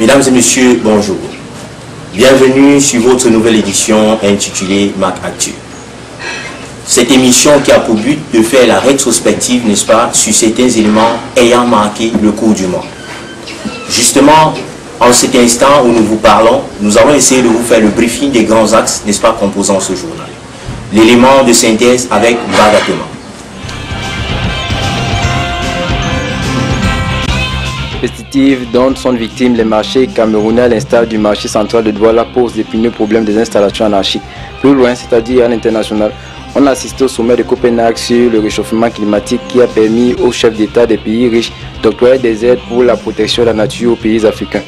Mesdames et messieurs, bonjour. Bienvenue sur votre nouvelle édition intitulée Mac Actu. Cette émission qui a pour but de faire la rétrospective, n'est-ce pas, sur certains éléments ayant marqué le cours du mois. Justement, en cet instant où nous vous parlons, nous allons essayer de vous faire le briefing des grands axes, n'est-ce pas, composant ce journal. L'élément de synthèse avec Bagatema. Répétitive dont sont victimes les marchés camerounais à l'instar du marché central de Douala pose d'épineux problèmes des installations anarchiques. Plus loin, c'est-à-dire à l'international, on a assisté au sommet de Copenhague sur le réchauffement climatique qui a permis aux chefs d'État des pays riches d'octroyer des aides pour la protection de la nature aux pays africains.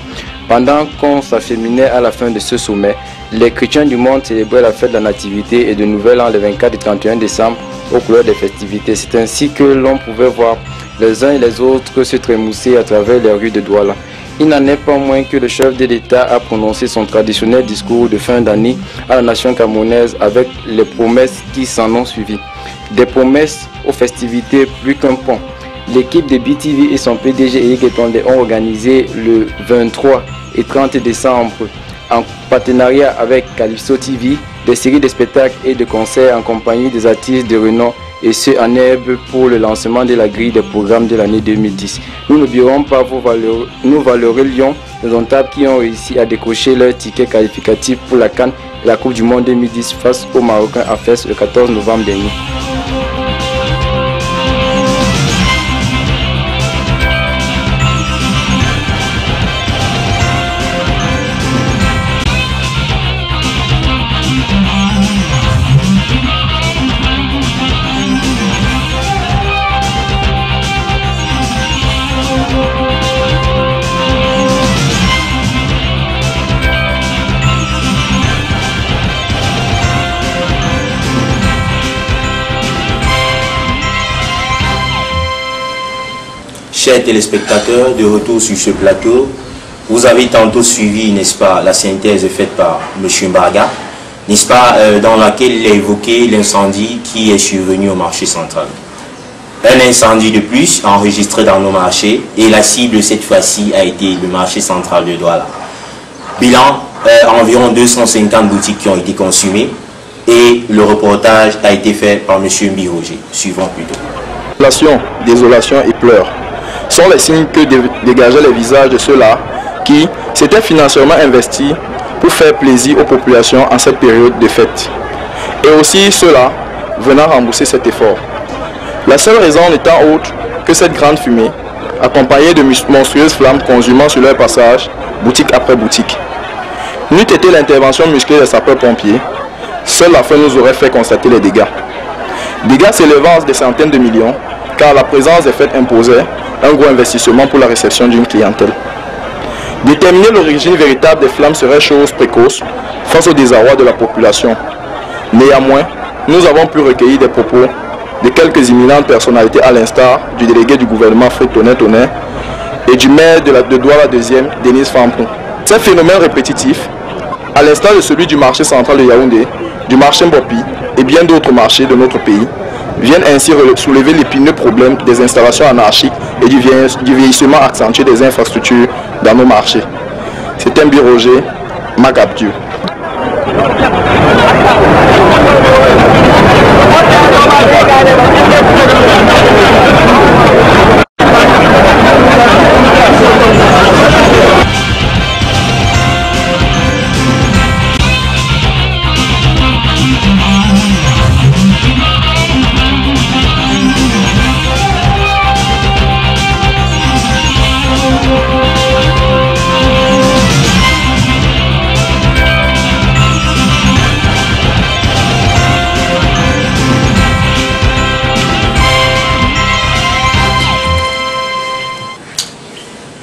Pendant qu'on s'acheminait à la fin de ce sommet, les chrétiens du monde célébraient la fête de la Nativité et de Nouvel An le 24 et 31 décembre aux couleurs des festivités. C'est ainsi que l'on pouvait voir les uns et les autres se trémousser à travers les rues de Douala. Il n'en est pas moins que le chef de l'État a prononcé son traditionnel discours de fin d'année à la nation camerounaise avec les promesses qui s'en ont suivi. Des promesses aux festivités plus qu'un pont. L'équipe de BTV et son PDG Eric Etonde ont organisé le 23 et 30 décembre en partenariat avec Calypso TV des séries de spectacles et de concerts en compagnie des artistes de renom, et ce en herbe pour le lancement de la grille des programmes de l'année 2010. Nous n'oublierons pas nos valeureux lions indomptables qui ont réussi à décrocher leur ticket qualificatif pour la CAN et la Coupe du Monde 2010 face aux Marocains à Fès le 14 novembre dernier. Chers téléspectateurs, de retour sur ce plateau, vous avez tantôt suivi, n'est-ce pas, la synthèse faite par M. Mbarga, n'est-ce pas, dans laquelle il a évoqué l'incendie qui est survenu au marché central. Un incendie de plus enregistré dans nos marchés et la cible cette fois-ci a été le marché central de Douala. Bilan, environ 250 boutiques qui ont été consumées et le reportage a été fait par M. Mbiroger. Suivons plutôt. Désolation et pleurs sont les signes que dégageaient les visages de ceux-là qui s'étaient financièrement investis pour faire plaisir aux populations en cette période de fête. Et aussi ceux-là venant rembourser cet effort. La seule raison n'étant autre que cette grande fumée, accompagnée de monstrueuses flammes consumant sur leur passage, boutique après boutique. N'eût été l'intervention musclée des sapeurs-pompiers, seule la fin nous aurait fait constater les dégâts. Dégâts s'élevant à des centaines de millions, car la présence des fêtes imposait un gros investissement pour la réception d'une clientèle. Déterminer l'origine véritable des flammes serait chose précoce face au désarroi de la population. Néanmoins, nous avons pu recueillir des propos de quelques imminentes personnalités à l'instar du délégué du gouvernement Fred Tonnet et du maire de Douala 2e, Denise Fampou. Ces phénomènes répétitifs, à l'instar de celui du marché central de Yaoundé, du marché Mbopi et bien d'autres marchés de notre pays, viennent ainsi soulever l'épineux problème des installations anarchiques et du vieillissement accentué des infrastructures dans nos marchés. C'est un Mbiroger, Mac Actu.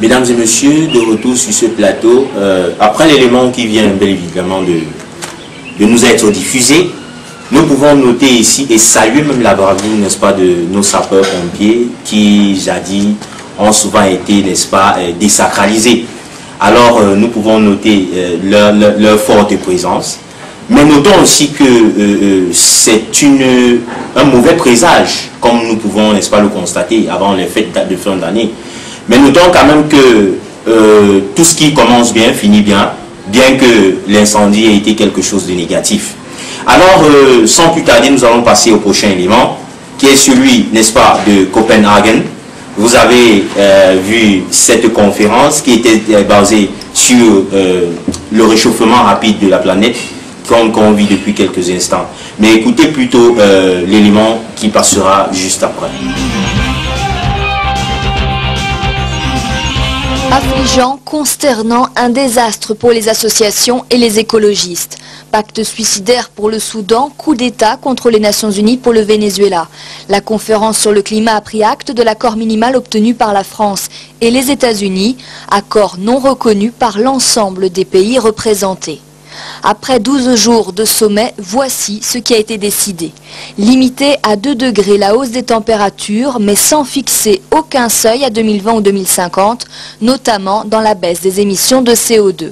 Mesdames et messieurs, de retour sur ce plateau, après l'élément qui vient bien évidemment de nous être diffusé, nous pouvons noter ici et saluer même la bravoure, n'est-ce pas, de nos sapeurs-pompiers qui jadis ont souvent été, n'est-ce pas, désacralisés. Alors nous pouvons noter leur forte présence, mais notons aussi que c'est un mauvais présage, comme nous pouvons, n'est-ce pas, le constater avant les fêtes de fin d'année. Mais notons quand même que tout ce qui commence bien finit bien, bien que l'incendie ait été quelque chose de négatif. Alors, sans plus tarder, nous allons passer au prochain élément, qui est celui, n'est-ce pas, de Copenhague. Vous avez vu cette conférence qui était basée sur le réchauffement rapide de la planète, qu'on vit depuis quelques instants. Mais écoutez plutôt l'élément qui passera juste après. Affligeant, consternant, un désastre pour les associations et les écologistes. Pacte suicidaire pour le Soudan, coup d'État contre les Nations Unies pour le Venezuela. La conférence sur le climat a pris acte de l'accord minimal obtenu par la France et les États-Unis, accord non reconnu par l'ensemble des pays représentés. Après 12 jours de sommet, voici ce qui a été décidé. Limiter à 2 degrés la hausse des températures, mais sans fixer aucun seuil à 2020 ou 2050, notamment dans la baisse des émissions de CO2.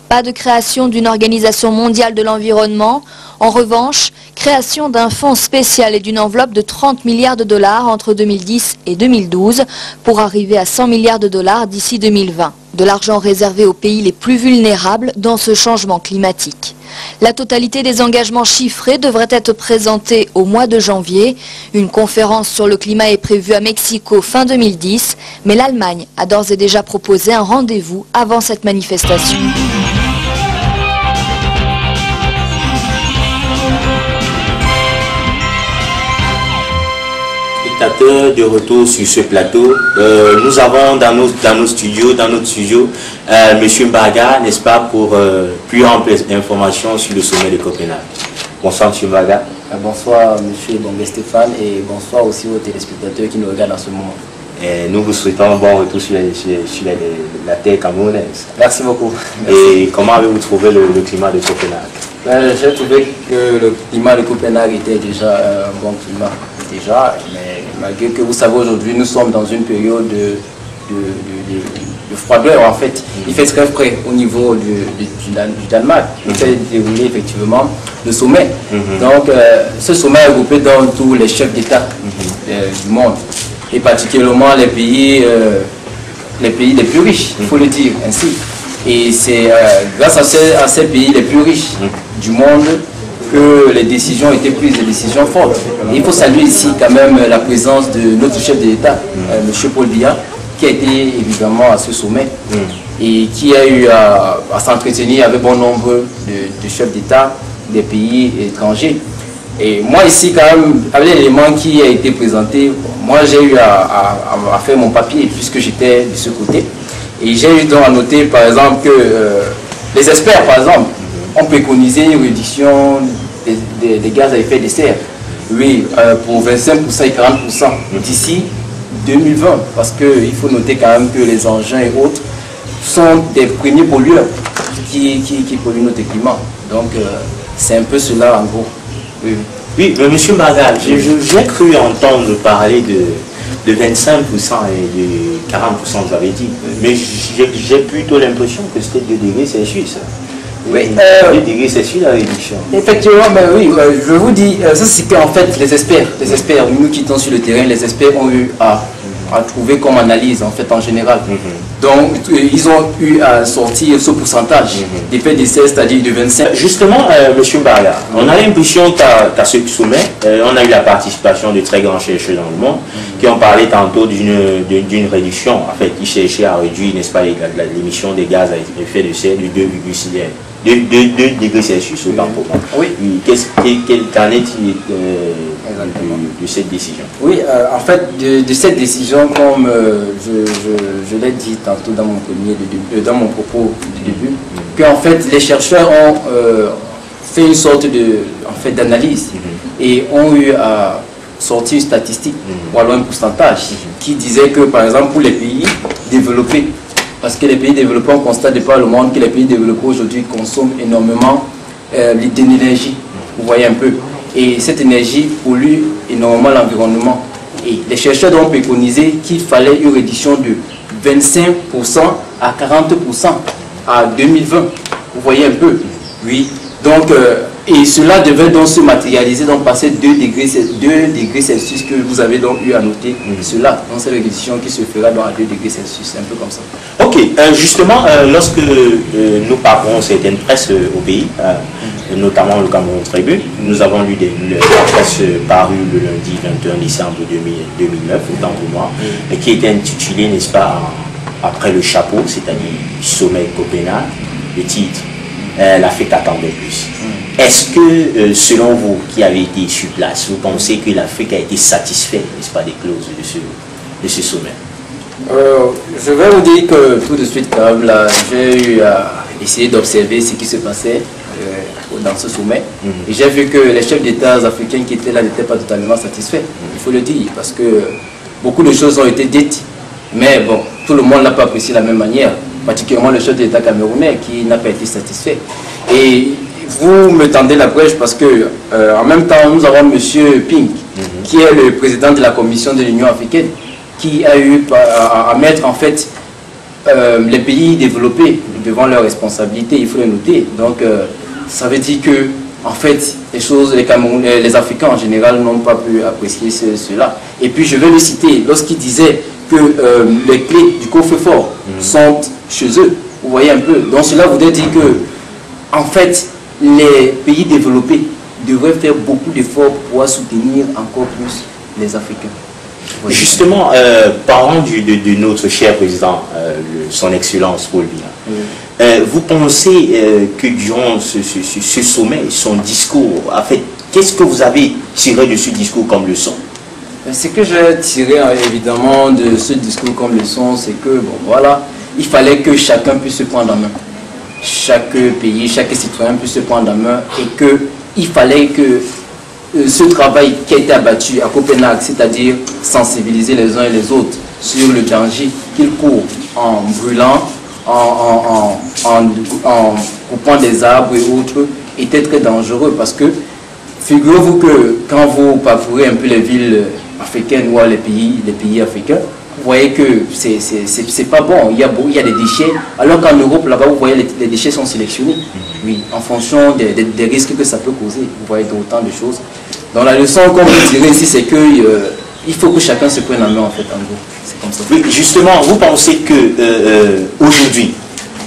Pas de création d'une organisation mondiale de l'environnement. En revanche, création d'un fonds spécial et d'une enveloppe de 30 milliards de dollars entre 2010 et 2012 pour arriver à 100 milliards de dollars d'ici 2020. De l'argent réservé aux pays les plus vulnérables dans ce changement climatique. La totalité des engagements chiffrés devrait être présentée au mois de janvier. Une conférence sur le climat est prévue à Mexico fin 2010, mais l'Allemagne a d'ores et déjà proposé un rendez-vous avant cette manifestation. De retour sur ce plateau, nous avons dans notre studio, M. Mbaga, n'est-ce pas, pour plus ample information sur le sommet de Copenhague. Bonsoir M. Mbaga. Bonsoir M. Bongué Stéphane et bonsoir aussi aux téléspectateurs qui nous regardent en ce moment. Et nous vous souhaitons un bon retour sur la terre camerounaise. Merci beaucoup. Et comment avez-vous trouvé le climat de Copenhague? J'ai trouvé que le climat de Copenhague était déjà un bon climat. Mais malgré que vous savez aujourd'hui nous sommes dans une période de froideur en fait. Il fait très frais au niveau du Danemark. Il fait dérouler effectivement le sommet. Donc ce sommet est regroupé dans tous les chefs d'État du monde et particulièrement les pays les plus riches, il faut le dire ainsi. Et c'est grâce à ces pays les plus riches du monde que les décisions étaient prises, des décisions fortes. Et il faut saluer ici quand même la présence de notre chef de l'État, M. Paul Biya, qui a été évidemment à ce sommet et qui a eu à s'entretenir avec bon nombre de chefs d'État des pays étrangers. Et moi ici quand même, avec l'élément qui a été présenté, moi j'ai eu à faire mon papier puisque j'étais de ce côté. Et j'ai eu donc à noter par exemple que les experts par exemple ont préconisé une réduction des gaz à effet de serre, oui, pour 25% et 40% d'ici 2020, parce qu'il faut noter quand même que les engins et autres sont des premiers pollueurs qui polluent notre climat. Donc c'est un peu cela en gros. Oui, mais M. Mbaga, j'ai cru entendre parler de 25% et de 40%, vous avez dit, mais j'ai plutôt l'impression que c'était 2 degrés Celsius. Oui, 2 degrés Celsius la réduction. Effectivement, mais oui, je vous dis, ça c'est qu'en fait les experts, nous qui sommes sur le terrain, les experts ont eu à trouver comme analyse en fait en général. Donc ils ont eu à sortir ce pourcentage d'effet de serre, c'est-à-dire de 25. Justement, M. Mbaga, on a l'impression qu'à ce sommet, on a eu la participation de très grands chercheurs dans le monde qui ont parlé tantôt d'une réduction. En fait, ils cherchaient à réduire, n'est-ce pas, l'émission des gaz à effet de serre de 2 degrés Celsius autant pour moi. Oui. Qu'en est-il de cette décision? Oui, en fait, de cette décision, comme je l'ai dit tantôt dans mon propos du début, qu'en fait, les chercheurs ont fait une sorte d'analyse et ont eu à sortir une statistique, ou alors un pourcentage, qui disait que, par exemple, pour les pays développés, parce que les pays développés, on constate de par le monde que les pays développés aujourd'hui consomment énormément d'énergie, vous voyez un peu. Et cette énergie pollue énormément l'environnement. Et les chercheurs ont préconisé qu'il fallait une réduction de 25% à 40% à 2020. Vous voyez un peu. Oui. Donc, Et cela devait donc se matérialiser, donc passer 2 degrés Celsius que vous avez donc eu à noter. Cela, donc c'est l'exécution qui se fera donc à 2 degrés Celsius, c'est un peu comme ça. Ok, justement, lorsque nous parcourons certaines presses au pays, notamment le Cameroun Tribune, nous avons lu la presse parue le lundi 21 décembre 2009, autant pour moi, qui était intitulée, n'est-ce pas, après le chapeau, c'est-à-dire sommet Copenhague, le titre l'Afrique attendait plus. Est-ce que, selon vous, qui avez été sur place, vous pensez que l'Afrique a été satisfaite, n'est-ce pas, des clauses de ce sommet? Je vais vous dire que tout de suite, quand même, là, j'ai eu à essayer d'observer ce qui se passait dans ce sommet. Et j'ai vu que les chefs d'État africains qui étaient là n'étaient pas totalement satisfaits. Il faut le dire, parce que beaucoup de choses ont été dites. Mais bon, tout le monde n'a pas apprécié de la même manière, particulièrement le chef d'État camerounais qui n'a pas été satisfait. Et vous me tendez la brèche parce que en même temps nous avons M. Ping qui est le président de la Commission de l'Union africaine qui a eu à mettre en fait les pays développés devant leurs responsabilités, il faut le noter. Donc ça veut dire que en fait les Africains en général n'ont pas pu apprécier cela. Et puis je vais le citer lorsqu'il disait que les clés du coffre-fort sont chez eux. Vous voyez un peu. Donc cela voudrait dire que en fait les pays développés devraient faire beaucoup d'efforts pour pouvoir soutenir encore plus les Africains. Justement, parlant de notre cher président, son Excellence Paul Biya, vous pensez que durant ce sommet, son discours, en fait, qu'est-ce que vous avez tiré de ce discours comme leçon? Ce que j'ai tiré évidemment de ce discours comme leçon, c'est que, bon voilà, il fallait que chacun puisse se prendre en main. Chaque pays, chaque citoyen puisse se prendre en main et qu'il fallait que ce travail qui a été abattu à Copenhague, c'est-à-dire sensibiliser les uns et les autres sur le danger qu'ils courent en brûlant, en coupant des arbres et autres, était très dangereux parce que figurez-vous que quand vous parcourez un peu les villes africaines ou les pays africains, vous voyez que c'est pas bon, il y a des déchets, alors qu'en Europe, là-bas, vous voyez les déchets sont sélectionnés, oui, en fonction des risques que ça peut causer, vous voyez autant de choses. Donc la leçon qu'on veut tirer ici, c'est que il faut que chacun se prenne en main, en fait, en gros, c'est comme ça. Oui, justement, vous pensez que aujourd'hui,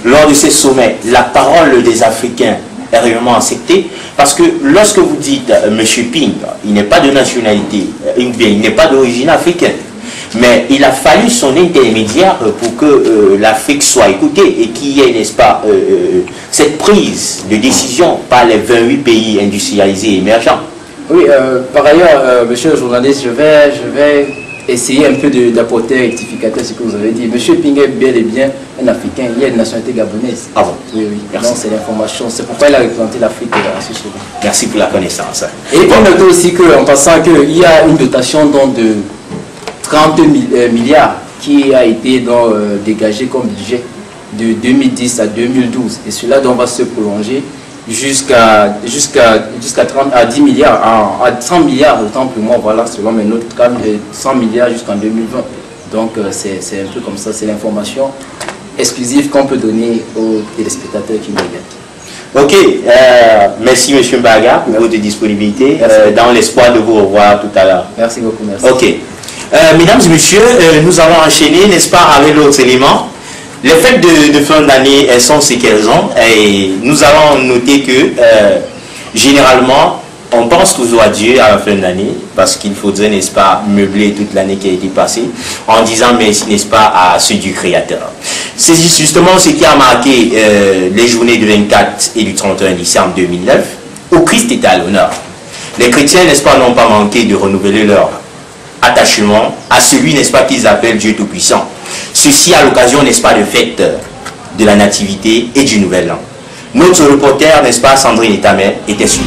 lors de ces sommets, la parole des Africains est réellement acceptée? Parce que lorsque vous dites M. Ping, il n'est pas de nationalité, il n'est pas d'origine africaine. Mais il a fallu son intermédiaire pour que l'Afrique soit écoutée et qu'il y ait, n'est-ce pas, cette prise de décision par les 28 pays industrialisés et émergents. Oui, par ailleurs, monsieur le journaliste, je vais essayer un peu d'apporter rectificateur à ce que vous avez dit. Monsieur Ping est bel et bien un Africain, il a une nationalité gabonaise. Ah bon? Oui, oui. Merci. C'est l'information, c'est pourquoi il a représenté l'Afrique à ce sommet. Merci pour la connaissance. Et on note aussi qu'en passant qu'il y a une dotation donc, de 30 milliards qui a été donc, dégagée comme budget de 2010 à 2012. Et cela donc, va se prolonger jusqu'à 10 milliards, à 100 milliards, autant pour moi, voilà, selon mes notes, 100 milliards jusqu'en 2020. Donc c'est un peu comme ça, c'est l'information exclusive qu'on peut donner aux téléspectateurs qui nous regardent. Ok, merci M. Mbaga pour votre disponibilité, dans l'espoir de vous revoir tout à l'heure. Merci beaucoup, merci. Ok. Mesdames et messieurs, nous allons enchaîner, n'est-ce pas, avec l'autre élément. Les fêtes de fin d'année, elles sont ce qu'elles ont. Et nous allons noter que, généralement, on pense toujours à Dieu à la fin d'année, parce qu'il faudrait, n'est-ce pas, meubler toute l'année qui a été passée, en disant merci, n'est-ce pas, à ceux du Créateur. C'est justement ce qui a marqué les journées du 24 et du 31 décembre 2009, où Christ était à l'honneur. Les chrétiens, n'est-ce pas, n'ont pas manqué de renouveler leur attachement à celui, n'est-ce pas, qu'ils appellent Dieu Tout-Puissant. Ceci à l'occasion, n'est-ce pas, de fête de la Nativité et du Nouvel An. Notre reporter, n'est-ce pas, Sandrine Etamé, était sur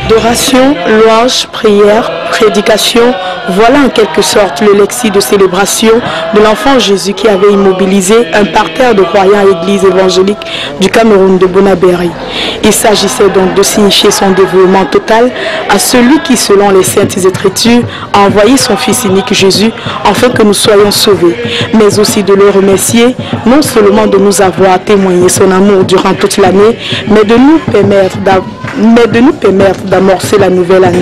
le Adoration, louange, prière, prédication, voilà en quelque sorte le lexique de célébration de l'enfant Jésus qui avait immobilisé un parterre de croyants à l'église évangélique du Cameroun de Bonabéry. Il s'agissait donc de signifier son dévouement total à celui qui, selon les saintes écritures, a envoyé son fils unique Jésus afin que nous soyons sauvés, mais aussi de le remercier, non seulement de nous avoir témoigné son amour durant toute l'année, mais de nous permettre d'amorcer la nouvelle année.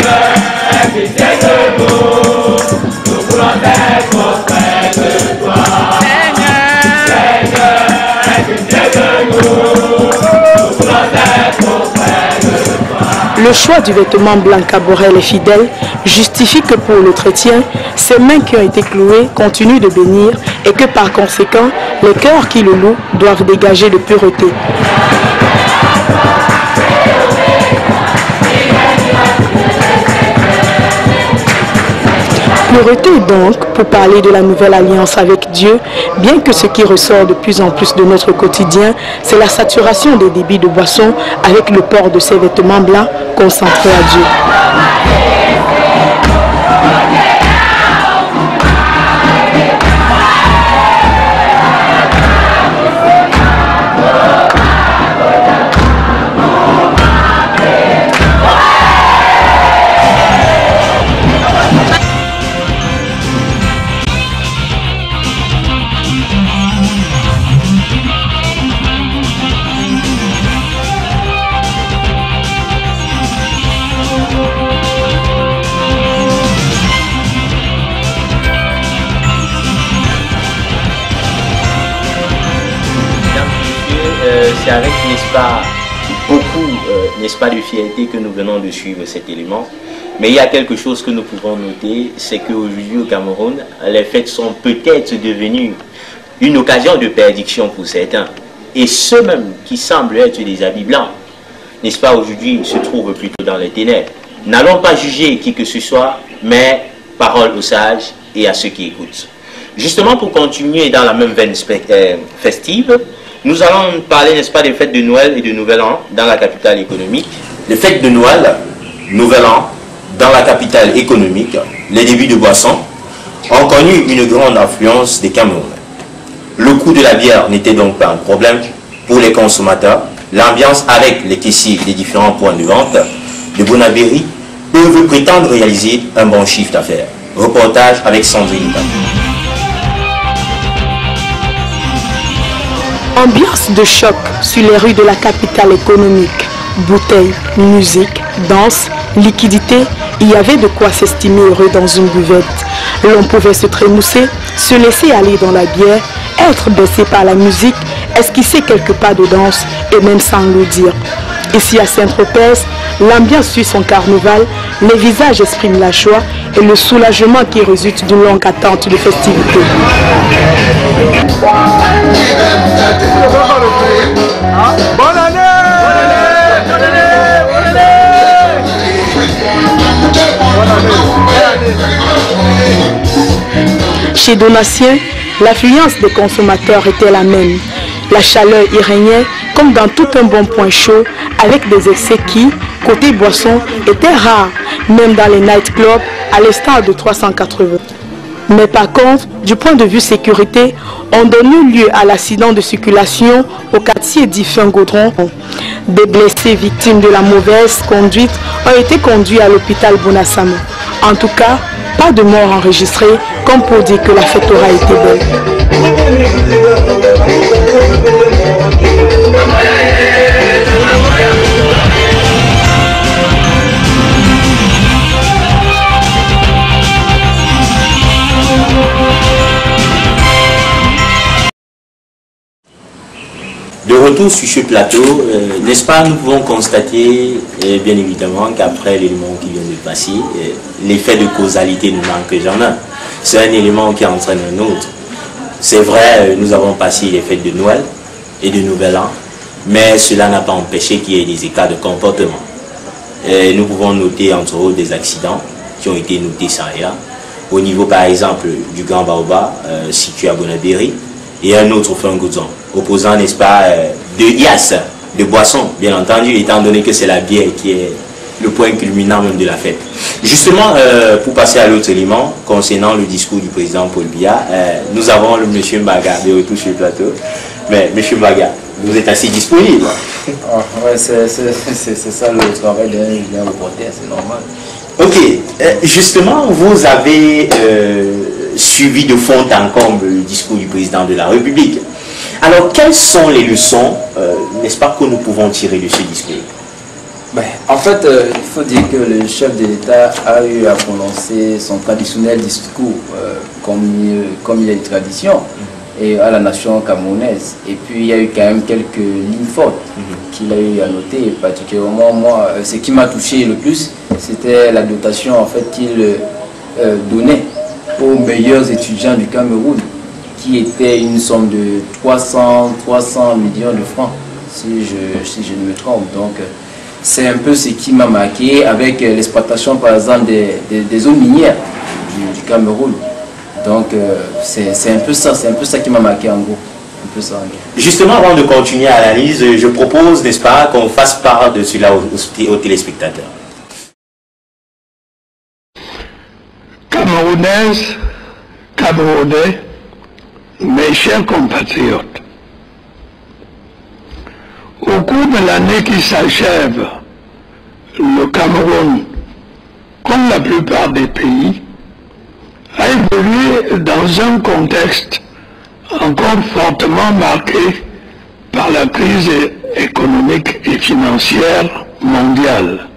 Le choix du vêtement blanc caboret les fidèles justifie que pour le chrétien, ces mains qui ont été clouées continuent de bénir et que par conséquent, les cœurs qui le louent doivent dégager de pureté. Pureté donc, pour parler de la nouvelle alliance avec Dieu, bien que ce qui ressort de plus en plus de notre quotidien, c'est la saturation des débits de boissons avec le port de ces vêtements blancs concentrés à Dieu. C'est avec, n'est-ce pas, beaucoup, n'est-ce pas, de fierté que nous venons de suivre cet élément. Mais il y a quelque chose que nous pouvons noter, c'est qu'aujourd'hui au Cameroun, les fêtes sont peut-être devenues une occasion de perdition pour certains. Et ceux même qui semblent être des habits blancs, n'est-ce pas, aujourd'hui se trouvent plutôt dans les ténèbres. N'allons pas juger qui que ce soit, mais parole aux sages et à ceux qui écoutent. Justement, pour continuer dans la même veine festive, nous allons parler, n'est-ce pas, des fêtes de Noël et de Nouvel An dans la capitale économique. Les fêtes de Noël, Nouvel An, dans la capitale économique, les débits de boissons ont connu une grande affluence des Camerounais. Le coût de la bière n'était donc pas un problème pour les consommateurs. L'ambiance avec les caissiers des différents points de vente de Bonabéry peuvent prétendre réaliser un bon chiffre d'affaires. Reportage avec Sandrine. Ambiance de choc sur les rues de la capitale économique. Bouteilles, musique, danse, liquidité, il y avait de quoi s'estimer heureux dans une buvette. L'on pouvait se trémousser, se laisser aller dans la bière, être baissé par la musique, esquisser quelques pas de danse et même s'enloudir. Ici à Saint-Tropez, l'ambiance suit son carnaval, les visages expriment la joie et le soulagement qui résulte d'une longue attente de festivité. Bonne année! Chez Donatien, l'affluence des consommateurs était la même. La chaleur y régnait comme dans tout un bon point chaud, avec des excès qui, côté boisson, étaient rares, même dans les nightclubs, à l'instar de 380. Mais par contre, du point de vue sécurité, on donne lieu à l'accident de circulation au quartier d'Ifin Gaudron. Des blessés victimes de la mauvaise conduite ont été conduits à l'hôpital Bonassama. En tout cas, pas de mort enregistrée, comme pour dire que la fête aura été belle. De retour sur ce plateau, n'est-ce pas, nous pouvons constater, bien évidemment, qu'après l'élément qui vient de passer, l'effet de causalité ne manque jamais. C'est un élément qui entraîne un autre. C'est vrai, nous avons passé les fêtes de Noël et de Nouvel An, mais cela n'a pas empêché qu'il y ait des écarts de comportement. Nous pouvons noter entre autres des accidents qui ont été notés ça et là, au niveau par exemple du Grand Baobab, situé à Bonabéry, et un autre Fangouzon, opposant, n'est-ce pas, de Yas, de boisson, bien entendu, étant donné que c'est la bière qui est le point culminant même de la fête. Justement, pour passer à l'autre élément, concernant le discours du président Paul Biya, nous avons le monsieur Mbaga de retour sur le plateau. Mais monsieur Mbaga, vous êtes assez disponible. Ouais, c'est ça le travail d'un reporter, c'est normal. Ok, justement, vous avez suivi de fond en comble le discours du président de la République. Alors, quelles sont les leçons, n'est-ce pas, que nous pouvons tirer de ce discours? En fait, il faut dire que le chef de l'État a eu à prononcer son traditionnel discours, comme il y a une tradition, et à la nation camerounaise. Et puis, il y a eu quand même quelques lignes fortes qu'il a eu à noter. Particulièrement, moi, ce qui m'a touché le plus, c'était la dotation en fait, qu'il donnait aux meilleurs étudiants du Cameroun, qui était une somme de 300 millions de francs, si je ne me trompe. Donc, c'est un peu ce qui m'a marqué avec l'exploitation, par exemple, des zones minières du Cameroun. Donc, c'est un peu ça qui m'a marqué en gros. Un peu ça, Justement, avant de continuer à l'analyse, je propose, n'est-ce pas, qu'on fasse part de cela aux téléspectateurs. Camerounaises, Camerounais, mes chers compatriotes, au cours de l'année qui s'achève, le Cameroun, comme la plupart des pays, a évolué dans un contexte encore fortement marqué par la crise économique et financière mondiale.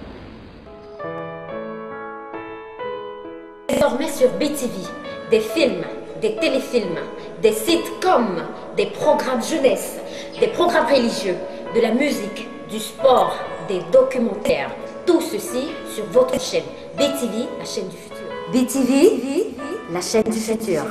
Désormais sur BTV, des films, des téléfilms, des sitcoms, des programmes jeunesse, des programmes religieux, de la musique, du sport, des documentaires. Tout ceci sur votre chaîne BTV, la chaîne du futur. BTV, la chaîne du futur.